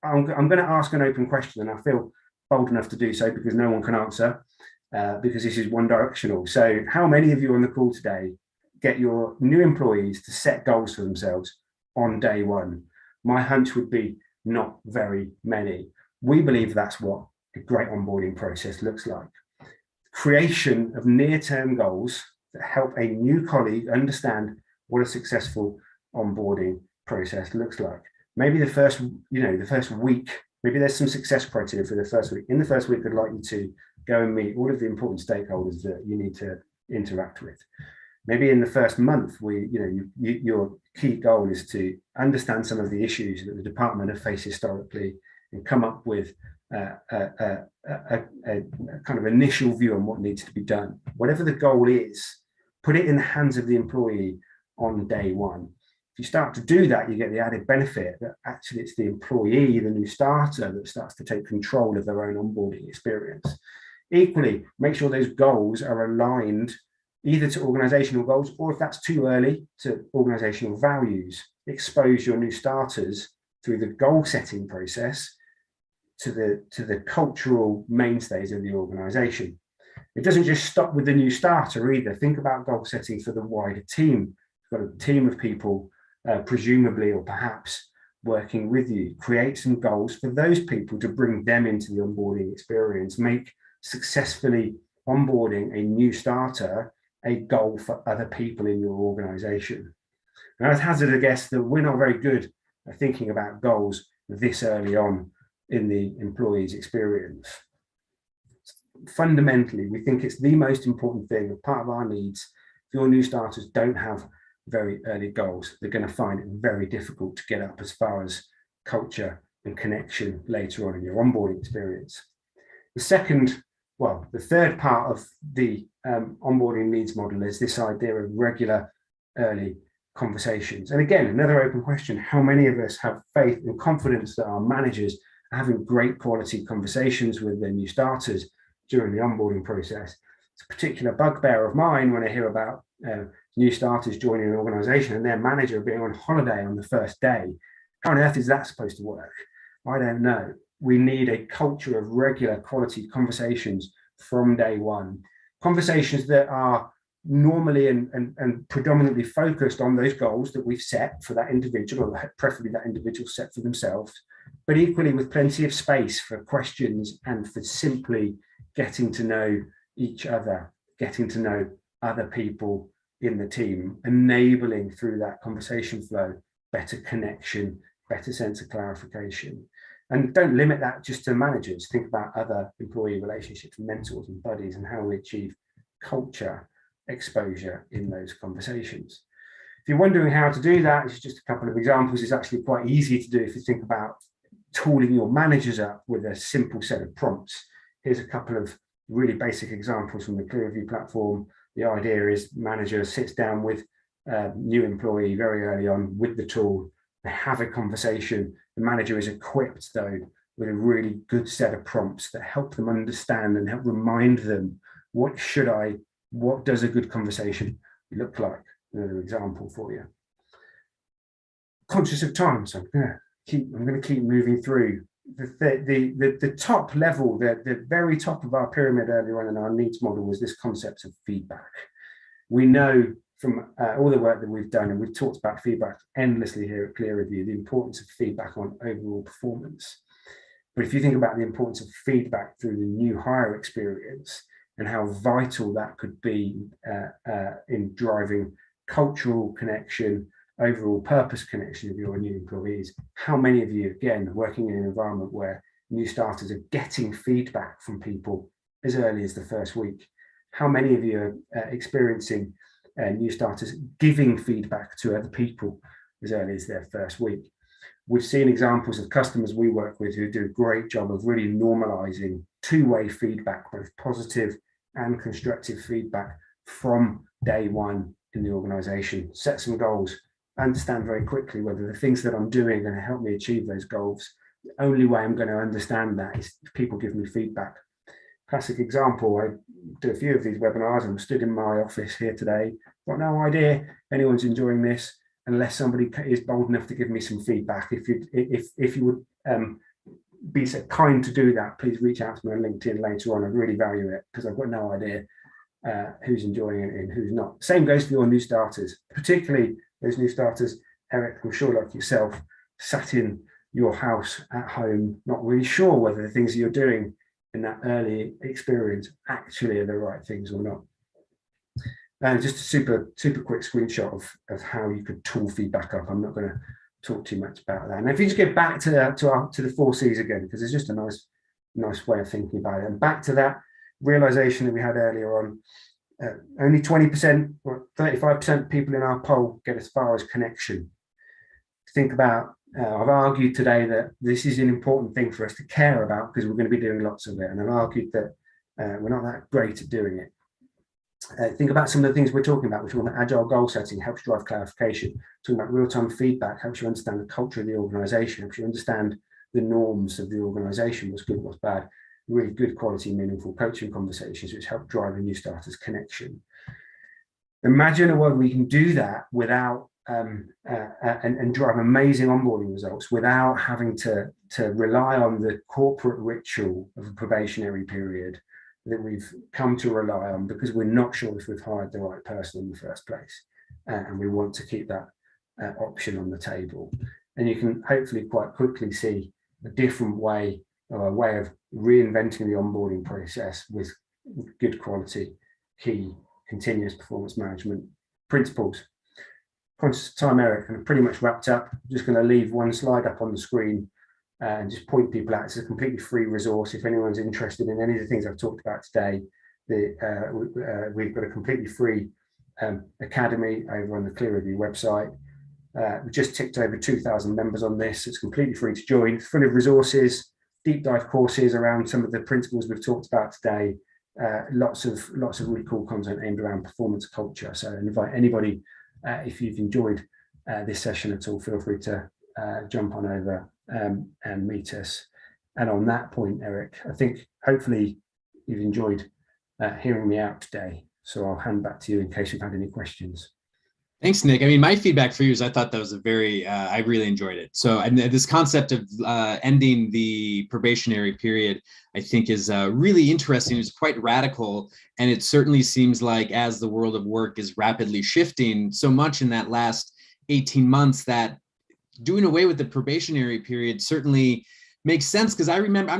I'm going to ask an open question, and I feel bold enough to do so because no one can answer, because this is one directional. So how many of you on the call today get your new employees to set goals for themselves on day one? My hunch would be not very many. We believe that's what a great onboarding process looks like. Creation of near-term goals that help a new colleague understand what a successful onboarding process looks like. Maybe the first week, maybe there's some success criteria for the first week. In the first week, I'd like you to go and meet all of the important stakeholders that you need to interact with. Maybe in the first month, your key goal is to understand some of the issues that the department have faced historically and come up with a kind of initial view on what needs to be done. Whatever the goal is, put it in the hands of the employee on day one. If you start to do that, you get the added benefit that actually it's the employee, the new starter, that starts to take control of their own onboarding experience. Equally, make sure those goals are aligned either to organizational goals, or if that's too early, to organizational values. Expose your new starters through the goal setting process to the cultural mainstays of the organization. It doesn't just stop with the new starter either. Think about goal setting for the wider team. You've got a team of people, presumably or perhaps working with you. Create some goals for those people to bring them into the onboarding experience. Make successfully onboarding a new starter a goal for other people in your organization. And I'd hazard a guess that we're not very good at thinking about goals this early on in the employee's experience. Fundamentally, we think it's the most important thing, part of our needs. If your new starters don't have very early goals, they're going to find it very difficult to get up as far as culture and connection later on in your onboarding experience. The third part of the onboarding needs model is this idea of regular early conversations. And again, another open question: how many of us have faith and confidence that our managers are having great quality conversations with their new starters during the onboarding process? It's a particular bugbear of mine when I hear about new starters joining an organization and their manager being on holiday on the first day. How on earth is that supposed to work? I don't know. We need a culture of regular quality conversations from day one. Conversations that are normally and predominantly focused on those goals that we've set for that individual, or preferably that individual set for themselves, but equally with plenty of space for questions and for simply getting to know each other, getting to know other people in the team, enabling through that conversation flow better connection, better sense of clarification. And don't limit that just to managers. Think about other employee relationships, mentors and buddies, and how we achieve culture exposure in those conversations. If you're wondering how to do that, it's just a couple of examples. It's actually quite easy to do if you think about tooling your managers up with a simple set of prompts. Here's a couple of really basic examples from the ClearView platform. The idea is manager sits down with a new employee very early on with the tool. They have a conversation. The manager is equipped, though, with a really good set of prompts that help them understand and help remind them what does a good conversation look like. Another example for you. Conscious of time, so I'm going to keep moving through. The top level, the very top of our pyramid earlier on in our needs model was this concept of feedback. We know from all the work that we've done, and we've talked about feedback endlessly here at ClearView, the importance of feedback on overall performance. But if you think about the importance of feedback through the new hire experience and how vital that could be in driving cultural connection, overall purpose connection of your new employees, how many of you, again, working in an environment where new starters are getting feedback from people as early as the first week? how many of you are experiencing new starters giving feedback to other people as early as their first week? We've seen examples of customers we work with who do a great job of really normalizing two-way feedback, both positive and constructive feedback from day one in the organization. Set some goals, understand very quickly whether the things that I'm doing are going to help me achieve those goals. The only way I'm going to understand that is if people give me feedback. Classic example, I do a few of these webinars. I'm stood in my office here today, got no idea if anyone's enjoying this unless somebody is bold enough to give me some feedback. If you would be so kind to do that, please reach out to me on LinkedIn later on. I really value it because I've got no idea who's enjoying it and who's not. Same goes for your new starters, particularly those new starters, Eric, I'm sure like yourself, sat in your house at home, not really sure whether the things that you're doing in that early experience actually are the right things or not. And just a super quick screenshot of how you could tool feedback up. I'm not going to talk too much about that. And if you just get back to the 4 C's again, because it's just a nice way of thinking about it. And back to that realization that we had earlier on, only 20% or 35% of people in our poll get as far as connection. Think about, I've argued today that this is an important thing for us to care about because we're going to be doing lots of it. And I've argued that we're not that great at doing it. Think about some of the things we're talking about. We're talking about agile goal setting, helps drive clarification. Talking about real-time feedback, helps you understand the culture of the organization, helps you understand the norms of the organization, what's good, what's bad. Really good quality, meaningful coaching conversations, which help drive a new starter's connection. Imagine a world where we can do that without and drive amazing onboarding results without having to rely on the corporate ritual of a probationary period that we've come to rely on because we're not sure if we've hired the right person in the first place, and we want to keep that option on the table. And you can hopefully quite quickly see a different way, or a way of reinventing the onboarding process with good quality, key, continuous performance management principles. Conscious of time, Eric, and I'm pretty much wrapped up. I'm just going to leave one slide up on the screen and just point people out. It's a completely free resource. If anyone's interested in any of the things I've talked about today, we've got a completely free academy over on the Clear Review website. We just ticked over 2,000 members on this. It's completely free to join, full of resources, deep dive courses around some of the principles we've talked about today. Lots of really cool content aimed around performance culture. So I invite anybody, if you've enjoyed this session at all, feel free to jump on over and meet us. And on that point, Eric, I think hopefully you've enjoyed hearing me out today. So I'll hand back to you in case you've had any questions. Thanks, Nick. I mean, my feedback for you is I thought that was a very, I really enjoyed it. So and this concept of ending the probationary period, I think is really interesting. It's quite radical. And it certainly seems like as the world of work is rapidly shifting so much in that last 18 months that doing away with the probationary period certainly makes sense. Because I remember,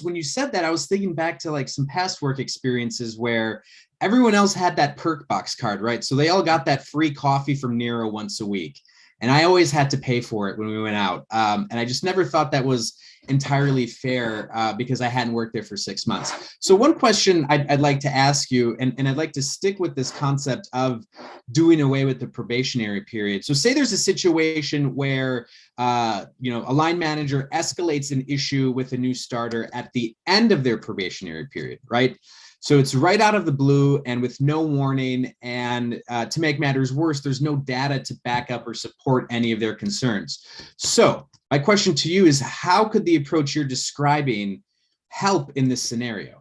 when you said that, I was thinking back to like some past work experiences where everyone else had that perk box card, right? So they all got that free coffee from Nero once a week. And I always had to pay for it when we went out. And I just never thought that was entirely fair because I hadn't worked there for 6 months. So one question I'd like to ask you, and I'd like to stick with this concept of doing away with the probationary period. So say there's a situation where a line manager escalates an issue with a new starter at the end of their probationary period, right? So it's right out of the blue and with no warning. And to make matters worse, there's no data to back up or support any of their concerns. So my question to you is, how could the approach you're describing help in this scenario?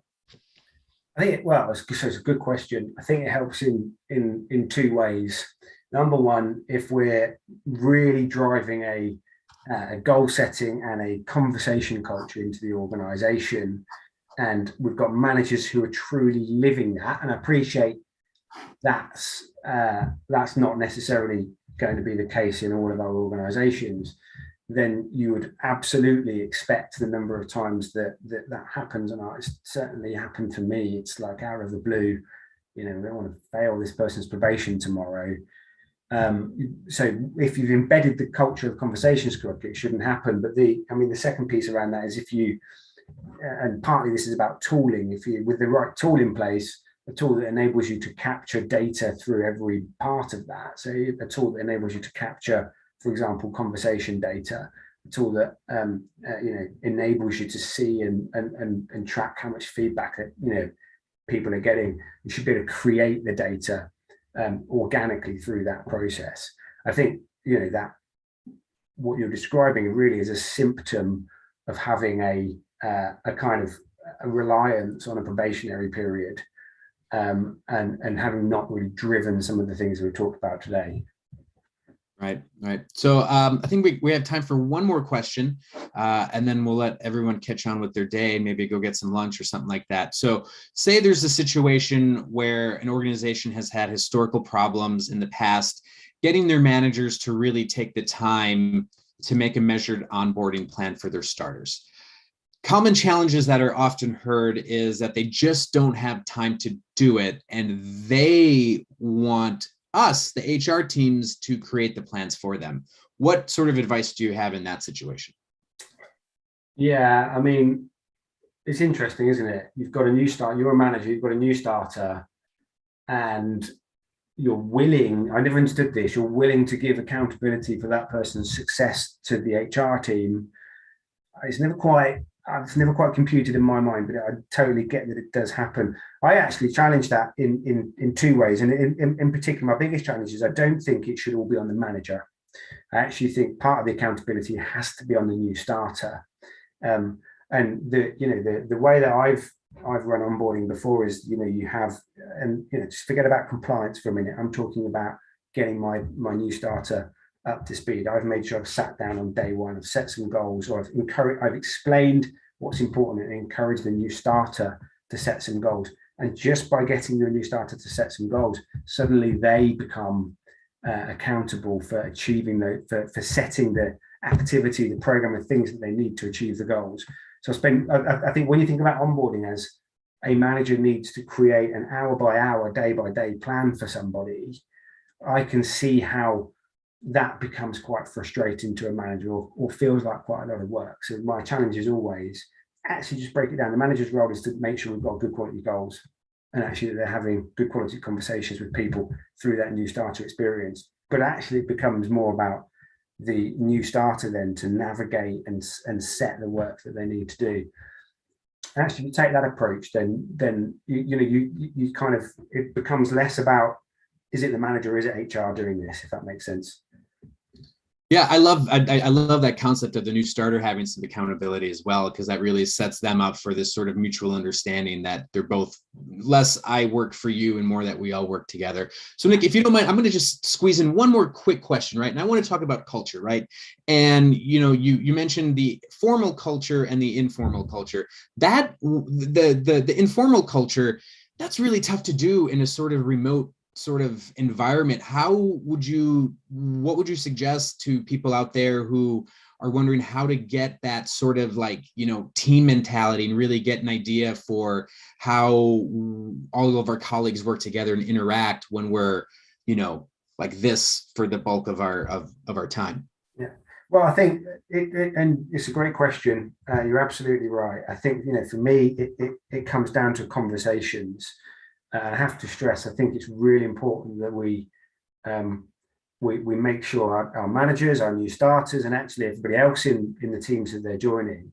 I think, it's a good question. I think it helps in 2 ways. Number one, if we're really driving a goal setting and a conversation culture into the organization, and we've got managers who are truly living that, and I appreciate that's not necessarily going to be the case in all of our organizations, then you would absolutely expect the number of times that happens. And it's certainly happened to me. It's like out of the blue, we don't want to fail this person's probation tomorrow. So if you've embedded the culture of conversations correctly, it shouldn't happen. But the second piece around that is if you, and partly this is about tooling, if you, with the right tool in place, a tool that enables you to capture data through every part of that. So a tool that enables you to capture, for example, conversation data, a tool that enables you to see and track how much feedback people are getting. You should be able to create the data organically through that process. I think that what you're describing really is a symptom of having a kind of a reliance on a probationary period, and having not really driven some of the things we talked about today. Right. So I think we have time for one more question, and then we'll let everyone catch on with their day, maybe go get some lunch or something like that. So say there's a situation where an organization has had historical problems in the past, getting their managers to really take the time to make a measured onboarding plan for their starters. Common challenges that are often heard is that they just don't have time to do it, and they want us, the HR teams, to create the plans for them. What sort of advice do you have in that situation? Yeah, I mean, it's interesting, isn't it? You've got a new start, you're a manager, you've got a new starter, and you're willing, I never understood this, you're willing to give accountability for that person's success to the HR team. It's never quite computed in my mind, but I totally get that it does happen. I actually challenge that in two ways. And in particular, my biggest challenge is I don't think it should all be on the manager. I actually think part of the accountability has to be on the new starter. And the way that I've run onboarding before is, you have, and just forget about compliance for a minute. I'm talking about getting my new starter up to speed. I've made sure I've sat down on day one, I've set some goals, or I've explained what's important and encouraged the new starter to set some goals. And just by getting the new starter to set some goals, suddenly they become accountable for achieving for setting the activity, the program of things that they need to achieve the goals. So I think when you think about onboarding, as a manager needs to create an hour by hour, day by day plan for somebody, I can see how that becomes quite frustrating to a manager, or feels like quite a lot of work. So my challenge is always actually just break it down. The manager's role is to make sure we've got good quality goals, and actually that they're having good quality conversations with people through that new starter experience. But actually it becomes more about the new starter then to navigate and set the work that they need to do. Actually, if you take that approach, then you kind of, it becomes less about, is it the manager or is it HR doing this, if that makes sense. Yeah, I love that concept of the new starter having some accountability as well, because that really sets them up for this sort of mutual understanding that they're both less I work for you and more that we all work together. So Nick, if you don't mind, I'm going to just squeeze in one more quick question, right? And I want to talk about culture, right? And you mentioned the formal culture and the informal culture. That the informal culture, that's really tough to do in a sort of remote sort of environment. What would you suggest to people out there who are wondering how to get that sort of team mentality and really get an idea for how all of our colleagues work together and interact when we're like this for the bulk of our time? Yeah, well, I think and it's a great question. You're absolutely right. I think for me it comes down to conversations. I have to stress, I think it's really important that we make sure our managers, our new starters, and actually everybody else in the teams that they're joining,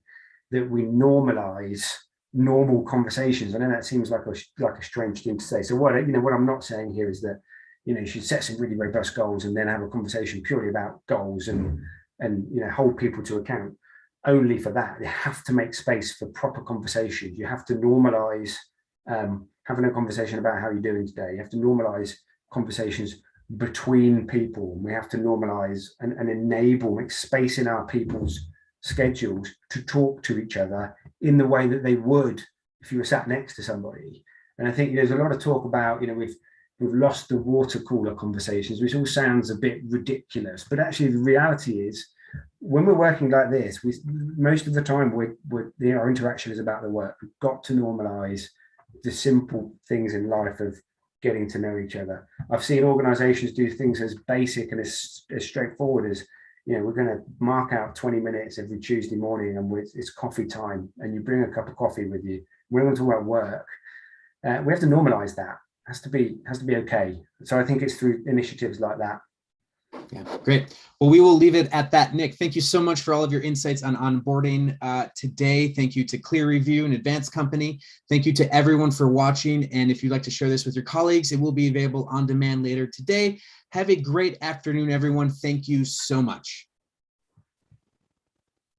that we normalize normal conversations. I know that seems like a strange thing to say. So what I'm not saying here is that you should set some really robust goals and then have a conversation purely about goals and hold people to account only for that. You have to make space for proper conversations. You have to normalize having a conversation about how you're doing today. You have to normalize conversations between people. We have to normalize and enable, make space in our people's schedules to talk to each other in the way that they would if you were sat next to somebody. And I think there's a lot of talk about, we've lost the water cooler conversations, which all sounds a bit ridiculous. But actually the reality is, when we're working like this, most of the time our interaction is about the work. We've got to normalize the simple things in life of getting to know each other. I've seen organizations do things as basic and as straightforward as, we're going to mark out 20 minutes every Tuesday morning and it's coffee time, and you bring a cup of coffee with you. We're going to talk about work. We have to normalize that. Has to be okay. So I think it's through initiatives like that. Yeah, great. Well, we will leave it at that. Nick, thank you so much for all of your insights on onboarding today. Thank you to Clear Review and Advanced Company. Thank you to everyone for watching. And if you'd like to share this with your colleagues, it will be available on demand later today. Have a great afternoon, everyone. Thank you so much.